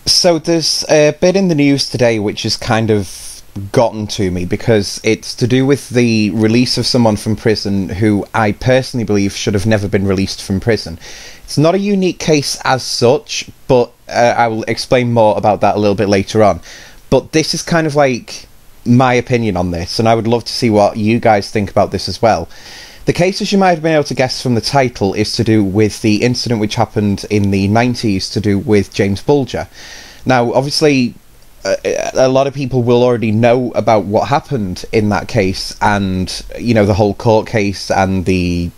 So there's a bit in the news today which has kind of gotten to me because it's to do with the release of someone from prison who I personally believe should have never been released from prison. It's not a unique case as such, but I will explain more about that a little bit later on. But this is kind of like my opinion on this, and I would love to see what you guys think about this as well. The case, as you might have been able to guess from the title, is to do with the incident which happened in the 90s to do with James Bulger. Now, obviously, a lot of people will already know about what happened in that case and, you know, the whole court case and the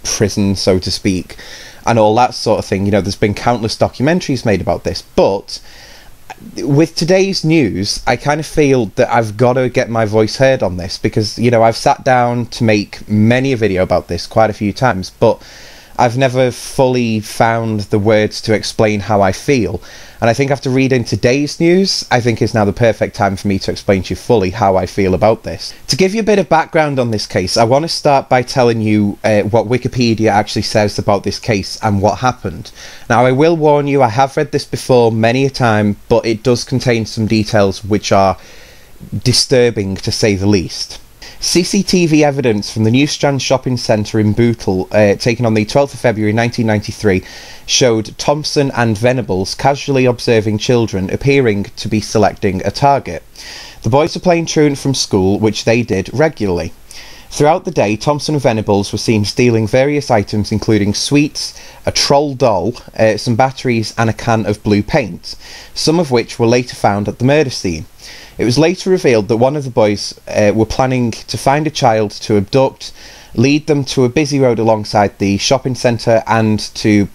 prison, so to speak, and all that sort of thing. You know, there's been countless documentaries made about this, but with today's news, I kind of feel that I've got to get my voice heard on this because, you know, I've sat down to make many a video about this quite a few times, but I've never fully found the words to explain how I feel. And I think after reading today's news, I think is now the perfect time for me to explain to you fully how I feel about this. To give you a bit of background on this case, I want to start by telling you what Wikipedia actually says about this case and what happened. Now, I will warn you, I have read this before many a time, but it does contain some details which are disturbing, to say the least. CCTV evidence from the New Strand shopping centre in Bootle, taken on the 12th of February 1993, showed Thompson and Venables casually observing children appearing to be selecting a target. The boys were playing truant from school, which they did regularly. Throughout the day, Thompson and Venables were seen stealing various items including sweets, a troll doll, some batteries and a can of blue paint, some of which were later found at the murder scene. It was later revealed that one of the boys were planning to find a child to abduct, lead them to a busy road alongside the shopping centre and to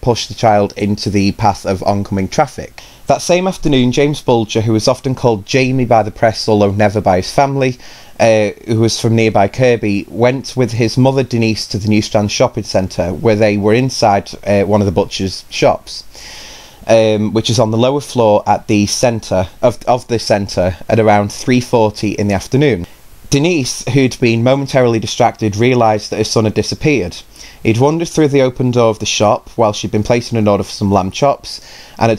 push the child into the path of oncoming traffic. That same afternoon, James Bulger, who was often called Jamie by the press, although never by his family, who was from nearby Kirby, went with his mother Denise to the New Strand shopping centre, where they were inside one of the butcher's shops, which is on the lower floor at the centre of the centre at around 3:40 in the afternoon. Denise, who'd been momentarily distracted, realised that her son had disappeared. He'd wandered through the open door of the shop while she'd been placing an order for some lamb chops, and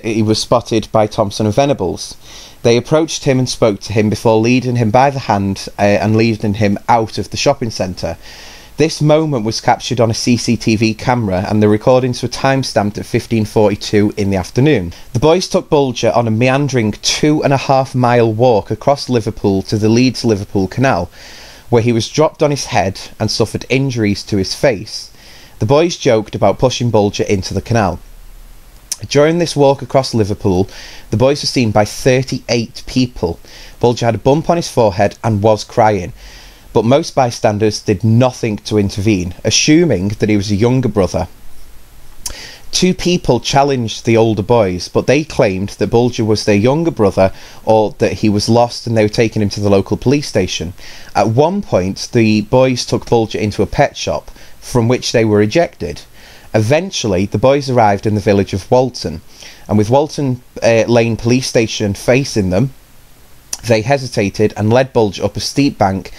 he was spotted by Thompson and Venables. They approached him and spoke to him before leading him by the hand and leading him out of the shopping centre. This moment was captured on a CCTV camera, and the recordings were time-stamped at 15:42 in the afternoon. The boys took Bulger on a meandering 2.5-mile walk across Liverpool to the Leeds-Liverpool Canal, where he was dropped on his head and suffered injuries to his face. The boys joked about pushing Bulger into the canal. During this walk across Liverpool, the boys were seen by 38 people. Bulger had a bump on his forehead and was crying, but most bystanders did nothing to intervene, assuming that he was a younger brother. 2 people challenged the older boys, but they claimed that Bulger was their younger brother or that he was lost and they were taking him to the local police station. At one point, the boys took Bulger into a pet shop, from which they were ejected. Eventually, the boys arrived in the village of Walton, and with Walton Lane police station facing them, they hesitated and led Bulger up a steep bank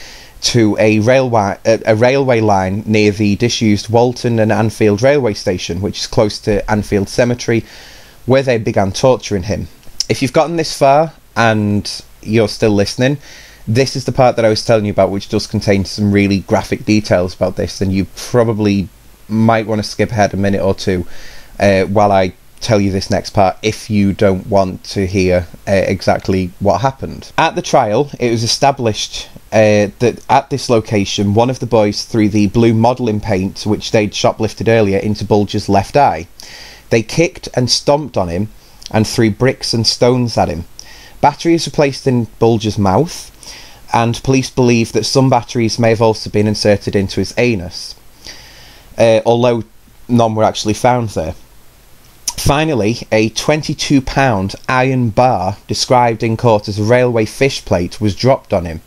to a railway line near the disused Walton and Anfield railway station, which is close to Anfield Cemetery, where they began torturing him. If you've gotten this far and you're still listening, this is the part that I was telling you about, which does contain some really graphic details about this, and you probably might want to skip ahead a minute or two while I tell you this next part if you don't want to hear exactly what happened. At the trial, it was established that at this location, one of the boys threw the blue modelling paint, which they'd shoplifted earlier, into Bulger's left eye. They kicked and stomped on him and threw bricks and stones at him. Batteries were placed in Bulger's mouth, and police believe that some batteries may have also been inserted into his anus, although none were actually found there. Finally, a 22-pound iron bar, described in court as a railway fish plate, was dropped on him.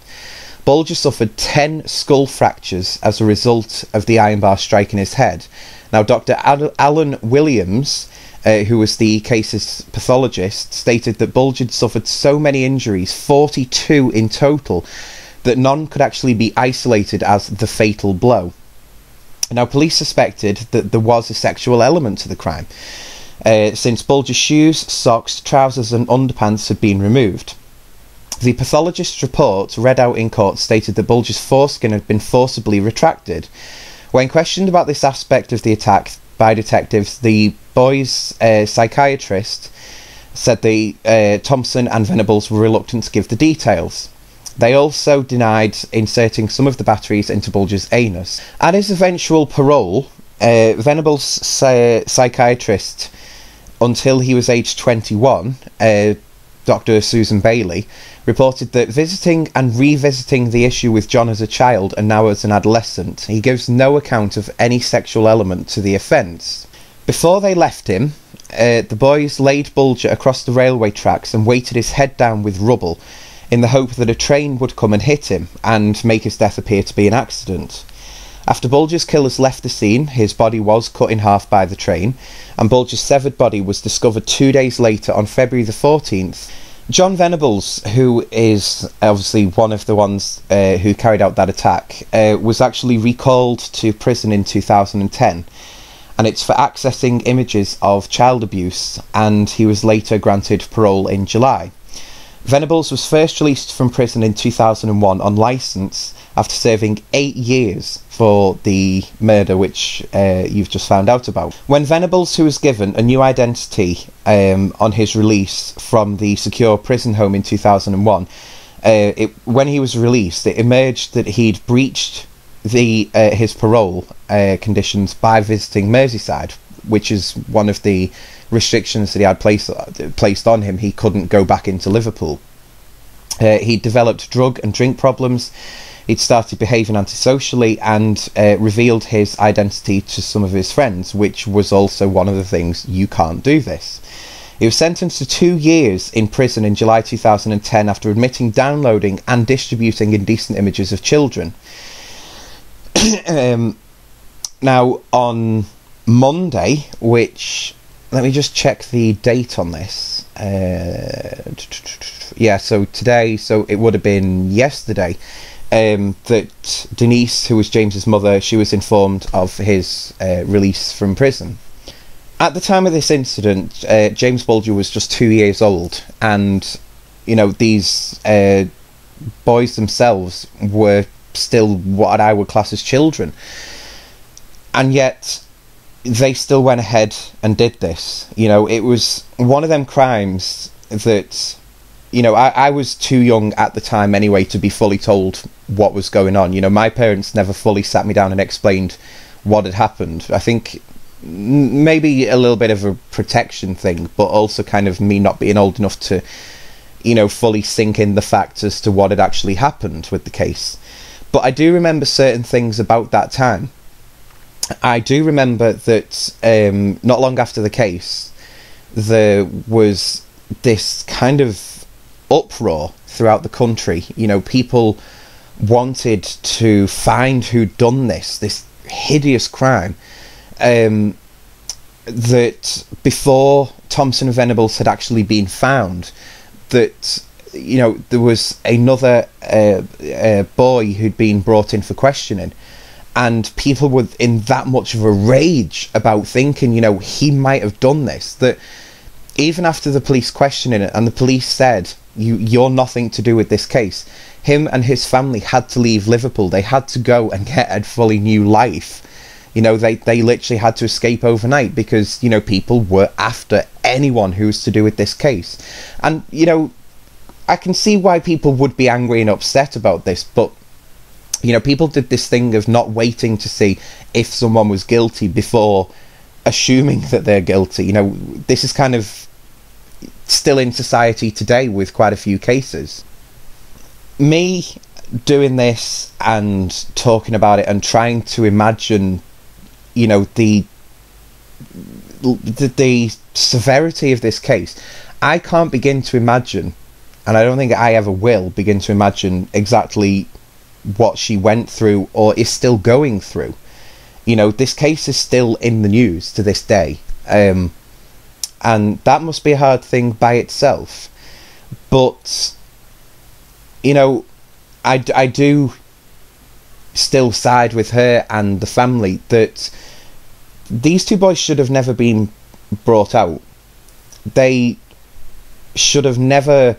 Bulger suffered 10 skull fractures as a result of the iron bar striking his head. Now, Dr. Alan Williams, who was the case's pathologist, stated that Bulger had suffered so many injuries, 42 in total, that none could actually be isolated as the fatal blow. Now, police suspected that there was a sexual element to the crime. since Bulger's shoes, socks, trousers and underpants had been removed. The pathologist's report, read out in court, stated that Bulger's foreskin had been forcibly retracted. When questioned about this aspect of the attack by detectives, the boy's psychiatrist said Thompson and Venables were reluctant to give the details. They also denied inserting some of the batteries into Bulger's anus. At his eventual parole, Venables' psychiatrist, until he was aged 21, Dr. Susan Bailey, reported that visiting and revisiting the issue with John as a child and now as an adolescent, he gives no account of any sexual element to the offence. Before they left him, the boys laid Bulger across the railway tracks and weighted his head down with rubble in the hope that a train would come and hit him and make his death appear to be an accident. After Bulger's killers left the scene, his body was cut in half by the train, and Bulger's severed body was discovered 2 days later on February the 14th. Jon Venables, who is obviously one of the ones who carried out that attack, was actually recalled to prison in 2010, and it's for accessing images of child abuse, and he was later granted parole in July. Venables was first released from prison in 2001 on licence after serving 8 years for the murder which you've just found out about. When Venables, who was given a new identity on his release from the secure prison home in 2001, when he was released, it emerged that he'd breached his parole conditions by visiting Merseyside, which is one of the restrictions that he had placed on him. He couldn't go back into Liverpool. He developed drug and drink problems. He'd started behaving antisocially and revealed his identity to some of his friends, which was also one of the things, you can't do this. He was sentenced to 2 years in prison in July 2010 after admitting downloading and distributing indecent images of children. Now, on Monday, which, let me just check the date on this. Yeah, so today, so it would have been yesterday, that Denise, who was James's mother, she was informed of his release from prison. At the time of this incident, James Bulger was just 2 years old, and, you know, these boys themselves were still what I would class as children. And yet, they still went ahead and did this. You know, it was one of them crimes that, you know, I was too young at the time anyway to be fully told what was going on. You know, my parents never fully sat me down and explained what had happened. I think maybe a little bit of a protection thing, but also kind of me not being old enough to, you know, fully sink in the facts as to what had actually happened with the case. But I do remember certain things about that time. I do remember that not long after the case, there was this kind of uproar throughout the country. You know, people wanted to find who'd done this hideous crime. That before Thompson and Venables had actually been found, that, you know, there was another boy who'd been brought in for questioning, and people were in that much of a rage about thinking, you know, he might have done this, that even after the police questioning it, and the police said, you're nothing to do with this case, him and his family had to leave Liverpool. They had to go and get a fully new life. You know, they literally had to escape overnight because, you know, people were after anyone who was to do with this case. And, you know, I can see why people would be angry and upset about this, but, you know, people did this thing of not waiting to see if someone was guilty before assuming that they're guilty. You know, this is kind of still in society today with quite a few cases. Me doing this and talking about it and trying to imagine, you know, the severity of this case, I can't begin to imagine, and I don't think I ever will begin to imagine exactly what she went through or is still going through. You know, this case is still in the news to this day, and that must be a hard thing by itself. But, you know, I do still side with her and the family that these two boys should have never been brought out, they should have never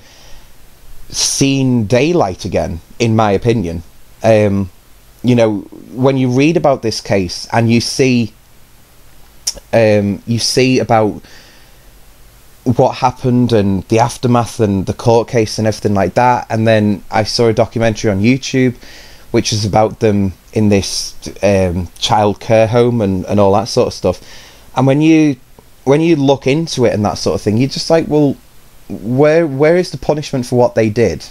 seen daylight again, in my opinion. You know, when you read about this case and you see about what happened and the aftermath and the court case and everything like that, and then I saw a documentary on YouTube which is about them in this child care home and all that sort of stuff, and when you look into it and that sort of thing, you're just like, well, where is the punishment for what they did?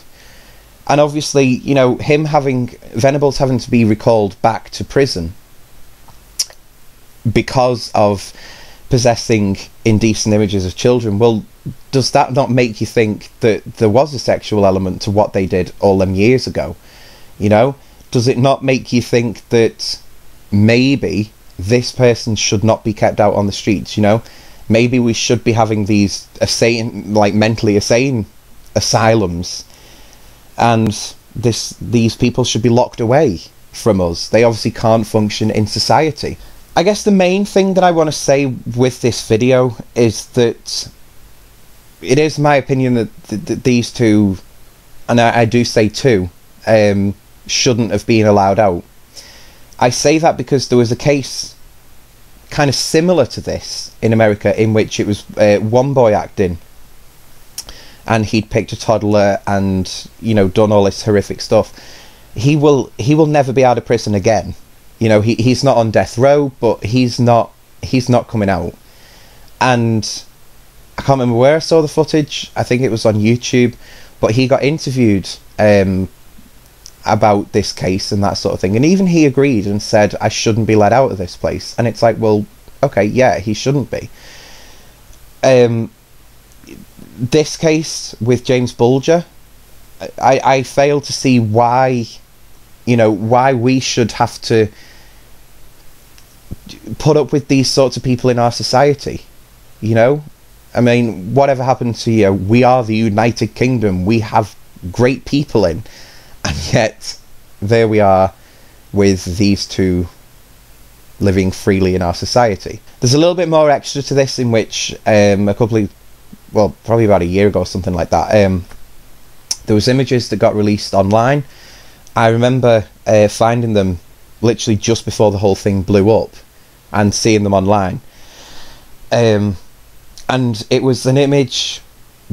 And obviously, you know, Venables having to be recalled back to prison because of possessing indecent images of children, well, does that not make you think that there was a sexual element to what they did all them years ago? You know, does it not make you think that maybe this person should not be kept out on the streets? You know, maybe we should be having these mentally insane asylums, and these people should be locked away from us. They obviously can't function in society. I guess the main thing that I want to say with this video is that it is my opinion that these two, and I do say two, shouldn't have been allowed out. I say that because there was a case kind of similar to this in America, in which it was one boy acting, and he'd picked a toddler and, you know, done all this horrific stuff. He will never be out of prison again. You know, he's not on death row, but he's not coming out. And I can't remember where I saw the footage. I think it was on YouTube, but he got interviewed about this case and that sort of thing, and even he agreed and said, I shouldn't be let out of this place. And it's like, well, okay, yeah, he shouldn't be. This case with James Bulger, I fail to see why, you know, why we should have to put up with these sorts of people in our society. You know, I mean, whatever happened to you? We are the United Kingdom. We have great people in, and yet there we are with these two living freely in our society. There's a little bit more extra to this, in which probably about a year ago or something like that, there was images that got released online. I remember finding them literally just before the whole thing blew up and seeing them online, and it was an image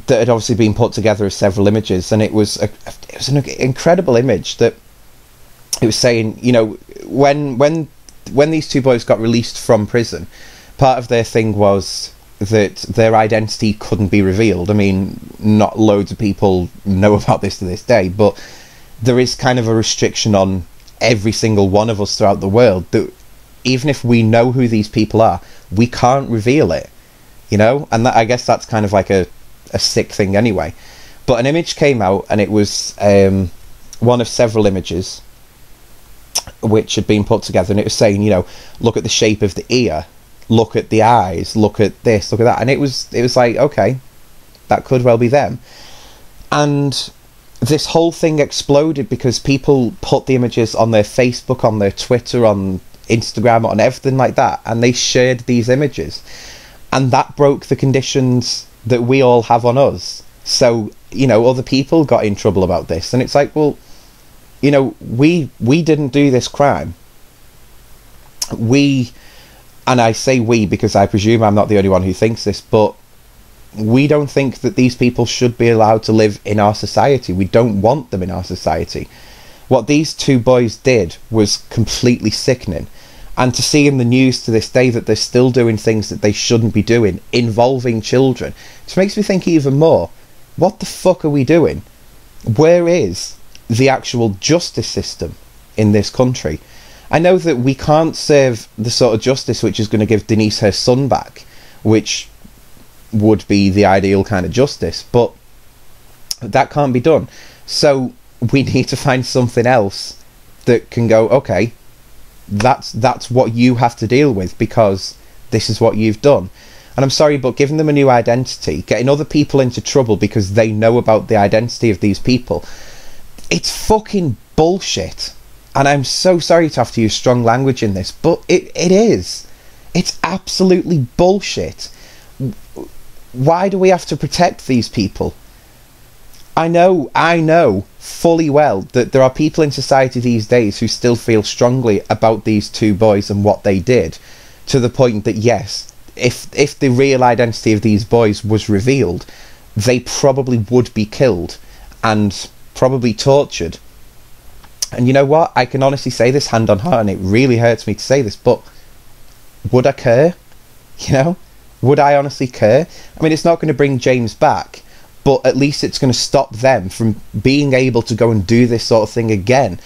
that had obviously been put together as several images, and it was an incredible image that it was saying, you know, when these two boys got released from prison, part of their thing was that their identity couldn't be revealed. I mean, not loads of people know about this to this day, but there is kind of a restriction on every single one of us throughout the world, that even if we know who these people are, we can't reveal it, you know? And that, I guess that's kind of like a sick thing anyway. But an image came out, and it was one of several images which had been put together, and it was saying, you know, look at the shape of the ear, look at the eyes, look at this, look at that. And it was like, okay, that could well be them. And this whole thing exploded because people put the images on their Facebook, on their Twitter, on Instagram, on everything like that, and they shared these images, and that broke the conditions that we all have on us. So, you know, other people got in trouble about this, and it's like, well, you know, we didn't do this crime. And I say we because I presume I'm not the only one who thinks this, but we don't think that these people should be allowed to live in our society. We don't want them in our society. What these two boys did was completely sickening. And to see in the news to this day that they're still doing things that they shouldn't be doing, involving children, it makes me think even more, what the fuck are we doing? Where is the actual justice system in this country? I know that we can't serve the sort of justice which is going to give Denise her son back, which would be the ideal kind of justice, but that can't be done. So we need to find something else that can go, okay, that's what you have to deal with because this is what you've done. And I'm sorry, but giving them a new identity, getting other people into trouble because they know about the identity of these people, it's fucking bullshit. And I'm so sorry to have to use strong language in this, but it is. It's absolutely bullshit. Why do we have to protect these people? I know fully well that there are people in society these days who still feel strongly about these two boys and what they did, to the point that, yes, if the real identity of these boys was revealed, they probably would be killed and probably tortured. And you know what? I can honestly say this hand on heart, and it really hurts me to say this, but would I care? You know? Would I honestly care? I mean, it's not going to bring James back, but at least it's going to stop them from being able to go and do this sort of thing again.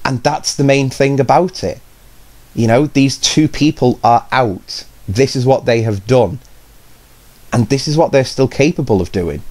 And that's the main thing about it. You know, these two people are out. This is what they have done. And this is what they're still capable of doing.